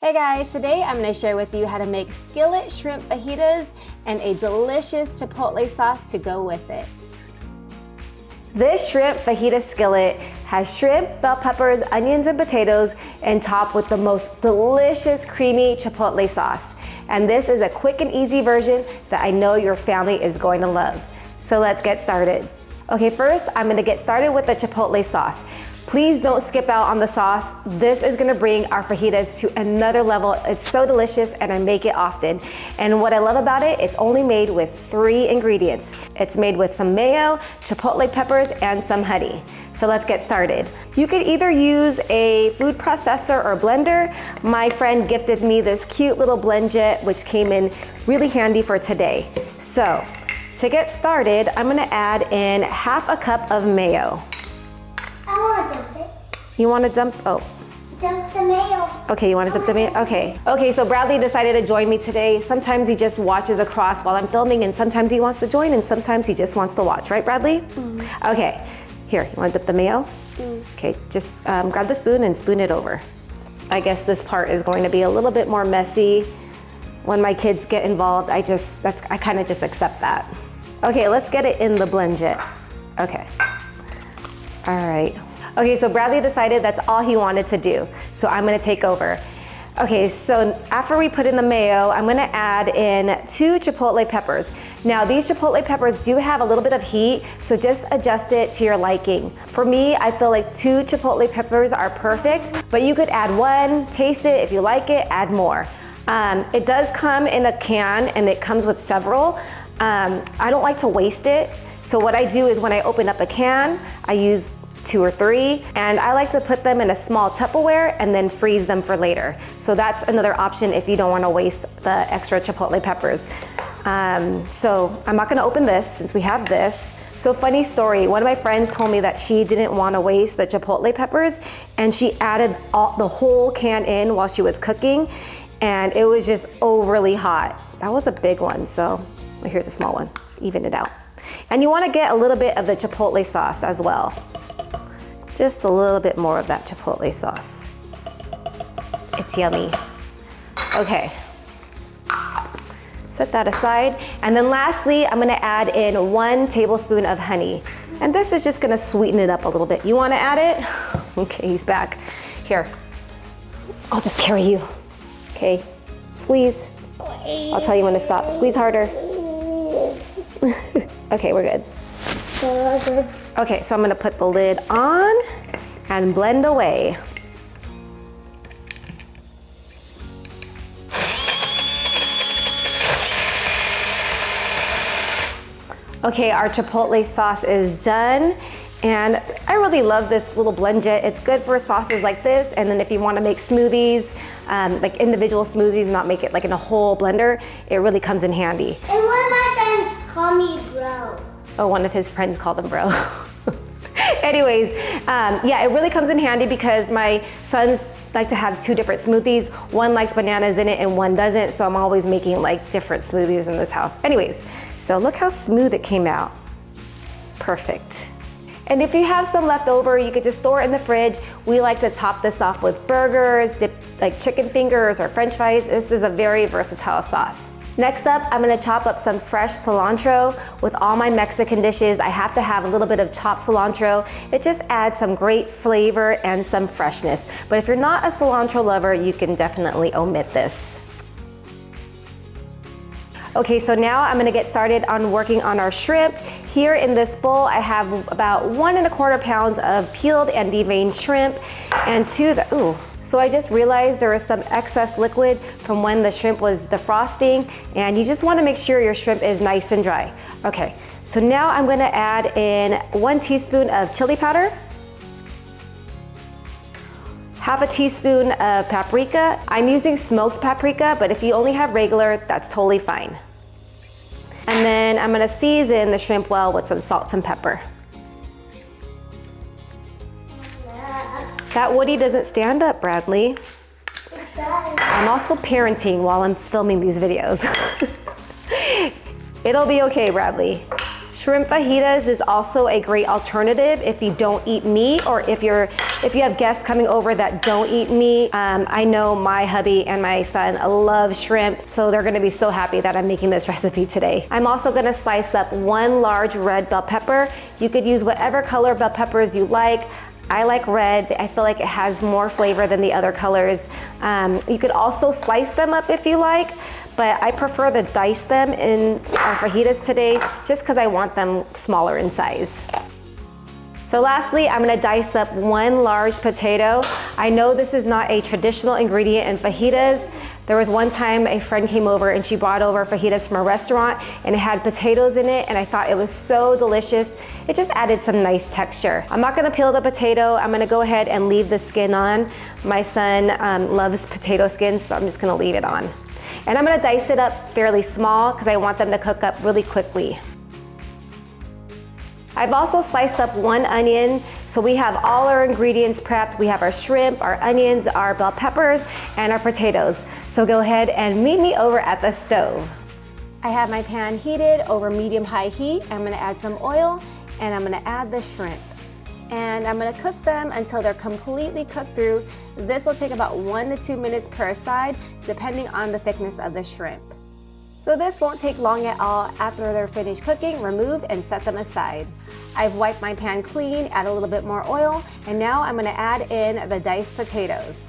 Hey guys, today I'm going to share with you how to make skillet shrimp fajitas and a delicious chipotle sauce to go with it. This shrimp fajita skillet has shrimp, bell peppers, onions, and potatoes, and topped with the most delicious creamy chipotle sauce. And this is a quick and easy version that I know your family is going to love. So let's get started. Okay, first I'm going to get started with the chipotle sauce. Please don't skip out on the sauce. This is gonna bring our fajitas to another level. It's so delicious and I make it often. And what I love about it, it's only made with 3 ingredients. It's made with some mayo, chipotle peppers, and some honey. So let's get started. You could either use a food processor or blender. My friend gifted me this cute little blend jet, which came in really handy for today. So to get started, I'm gonna add in half a cup of mayo. I want to dump it. You want to dump, Dump the mayo. Okay, you want to dump the mayo? Okay. Okay, so Bradley decided to join me today. Sometimes he just watches across while I'm filming, and sometimes he wants to join, and sometimes he just wants to watch, right, Bradley? Okay, here, you want to dip the mayo? Okay, just grab the spoon and spoon it over. I guess this part is going to be a little bit more messy. When my kids get involved, I kind of just accept that. Okay, let's get it in the blend jet. Okay. All right. Okay, so Bradley decided that's all he wanted to do. So I'm gonna take over. Okay, so after we put in the mayo, I'm gonna add in 2 chipotle peppers. Now these chipotle peppers do have a little bit of heat, so just adjust it to your liking. For me, I feel like 2 chipotle peppers are perfect, but you could add 1, taste it, if you like it, add more. It does come in a can and it comes with several. I don't like to waste it. So what I do is when I open up a can, I use 2 or 3, and I like to put them in a small Tupperware and then freeze them for later. So that's another option if you don't want to waste the extra chipotle peppers. So I'm not going to open this since we have this. So funny story, one of my friends told me that she didn't want to waste the chipotle peppers, and she added the whole can in while she was cooking, and it was just overly hot. That was a big one, so well, here's a small one, even it out. And you want to get a little bit of the chipotle sauce as well. Just a little bit more of that chipotle sauce. It's yummy. Okay. Set that aside. And then lastly, I'm gonna add in 1 tablespoon of honey. And this is just gonna sweeten it up a little bit. You wanna add it? Okay, he's back. Here, I'll just carry you. Okay, squeeze. I'll tell you when to stop. Squeeze harder. Okay, we're good. Okay, so I'm gonna put the lid on and blend away. Okay, our chipotle sauce is done. And I really love this little blend jet. It's good for sauces like this. And then if you want to make smoothies, like individual smoothies, not make it like in a whole blender, it really comes in handy. And one of my friends called me bro. Oh, one of his friends called him bro. Anyways, yeah, it really comes in handy because my sons like to have 2 different smoothies. One likes bananas in it and one doesn't, so I'm always making like different smoothies in this house. Anyways, so look how smooth it came out. Perfect. And if you have some left over, you could just store it in the fridge. We like to top this off with burgers, dip like chicken fingers or French fries. This is a very versatile sauce. Next up, I'm gonna chop up some fresh cilantro. With all my Mexican dishes, I have to have a little bit of chopped cilantro. It just adds some great flavor and some freshness. But if you're not a cilantro lover, you can definitely omit this. Okay, so now I'm gonna get started on working on our shrimp. Here in this bowl, I have about 1 1/4 pounds of peeled and deveined shrimp, and so I just realized there is some excess liquid from when the shrimp was defrosting, and you just wanna make sure your shrimp is nice and dry. Okay, so now I'm gonna add in 1 teaspoon of chili powder, half a teaspoon of paprika. I'm using smoked paprika, but if you only have regular, that's totally fine. And then I'm gonna season the shrimp well with some salt and pepper. That Woody doesn't stand up, Bradley. I'm also parenting while I'm filming these videos. It'll be okay, Bradley. Shrimp fajitas is also a great alternative if you don't eat meat, or if you have guests coming over that don't eat meat. I know my hubby and my son love shrimp, so they're gonna be so happy that I'm making this recipe today. I'm also gonna slice up 1 large red bell pepper. You could use whatever color bell peppers you like. I like red. I feel like it has more flavor than the other colors. You could also slice them up if you like, but I prefer to dice them in our fajitas today just because I want them smaller in size. So lastly, I'm gonna dice up 1 large potato. I know this is not a traditional ingredient in fajitas. There was one time a friend came over and she brought over fajitas from a restaurant and it had potatoes in it, and I thought it was so delicious. It just added some nice texture. I'm not gonna peel the potato. I'm gonna go ahead and leave the skin on. My son loves potato skins, so I'm just gonna leave it on. And I'm gonna dice it up fairly small because I want them to cook up really quickly. I've also sliced up 1 onion, so we have all our ingredients prepped. We have our shrimp, our onions, our bell peppers, and our potatoes. So go ahead and meet me over at the stove. I have my pan heated over medium-high heat. I'm gonna add some oil, and I'm gonna add the shrimp. And I'm gonna cook them until they're completely cooked through. This will take about 1 to 2 minutes per side, depending on the thickness of the shrimp. So this won't take long at all. After they're finished cooking, remove and set them aside. I've wiped my pan clean, add a little bit more oil, and now I'm gonna add in the diced potatoes.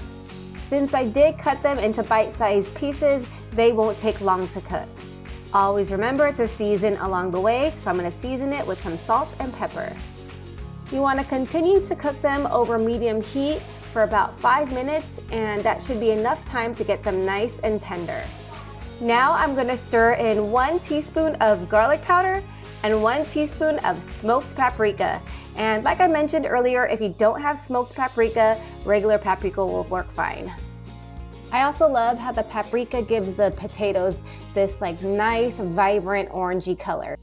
Since I did cut them into bite-sized pieces, they won't take long to cook. Always remember to season along the way, so I'm gonna season it with some salt and pepper. You wanna continue to cook them over medium heat for about 5 minutes, and that should be enough time to get them nice and tender. Now I'm gonna stir in 1 teaspoon of garlic powder and 1 teaspoon of smoked paprika. And like I mentioned earlier, if you don't have smoked paprika, regular paprika will work fine. I also love how the paprika gives the potatoes this like nice, vibrant orangey color.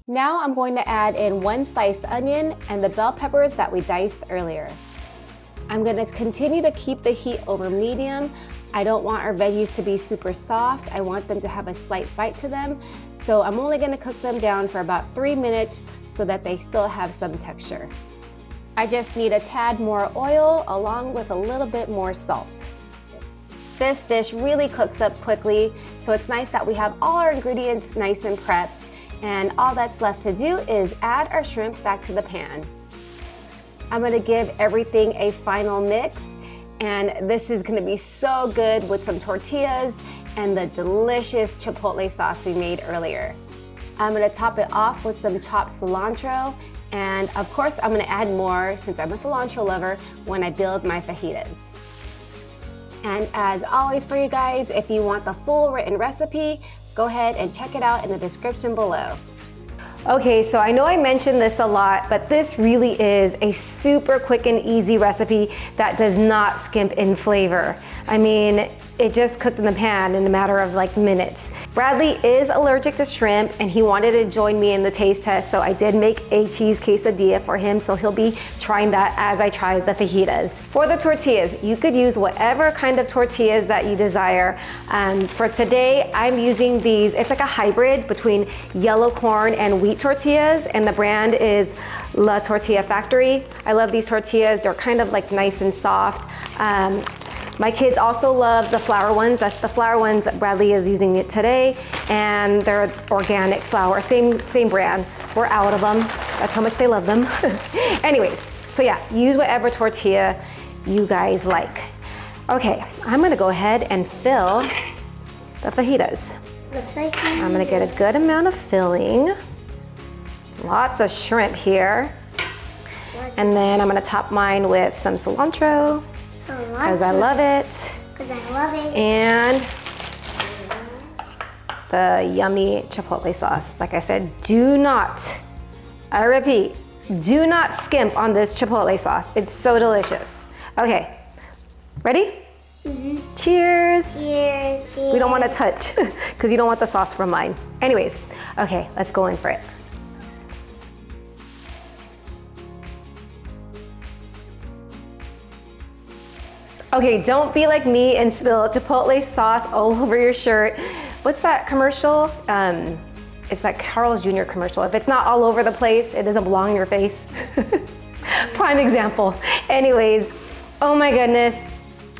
Now I'm going to add in 1 sliced onion and the bell peppers that we diced earlier. I'm gonna continue to keep the heat over medium. I don't want our veggies to be super soft. I want them to have a slight bite to them. So I'm only gonna cook them down for about 3 minutes so that they still have some texture. I just need a tad more oil along with a little bit more salt. This dish really cooks up quickly, so it's nice that we have all our ingredients nice and prepped, and all that's left to do is add our shrimp back to the pan. I'm gonna give everything a final mix, and this is gonna be so good with some tortillas and the delicious chipotle sauce we made earlier. I'm gonna top it off with some chopped cilantro, and of course I'm gonna add more since I'm a cilantro lover when I build my fajitas. And as always for you guys, if you want the full written recipe, go ahead and check it out in the description below. Okay, so I know I mentioned this a lot, but this really is a super quick and easy recipe that does not skimp in flavor. I mean, it just cooked in the pan in a matter of like minutes. Bradley is allergic to shrimp and he wanted to join me in the taste test, so I did make a cheese quesadilla for him, so he'll be trying that as I try the fajitas. For the tortillas, you could use whatever kind of tortillas that you desire. For today, I'm using these, it's like a hybrid between yellow corn and wheat tortillas, and the brand is La Tortilla Factory. I love these tortillas. They're kind of like nice and soft. My kids also love the flour ones. That's the flour ones that Bradley is using it today, and they're organic flour, same brand. We're out of them. That's how much they love them. Anyways, so yeah, use whatever tortilla you guys like. Okay, I'm gonna go ahead and fill the fajitas. I'm gonna get a good amount of filling. Lots of shrimp here. And then I'm gonna top mine with some cilantro, because I love it. And the yummy chipotle sauce. Like I said, do not, I repeat, do not skimp on this chipotle sauce. It's so delicious. Okay, ready? Mm-hmm. Cheers. Cheers. We don't want to touch because you don't want the sauce from mine. Anyways, okay, let's go in for it. Okay, don't be like me and spill chipotle sauce all over your shirt. What's that commercial? it's that Carl's Jr. commercial. If it's not all over the place, it doesn't belong in your face. Prime example. Anyways, oh my goodness.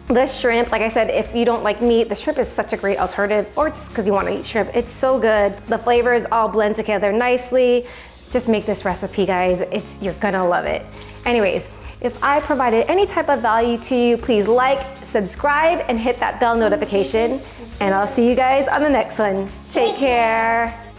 The shrimp, like I said, if you don't like meat, the shrimp is such a great alternative, or just because you want to eat shrimp. It's so good. The flavors all blend together nicely. Just make this recipe, guys. You're gonna love it. Anyways, if I provided any type of value to you, please like, subscribe, and hit that bell notification. And I'll see you guys on the next one. Take care.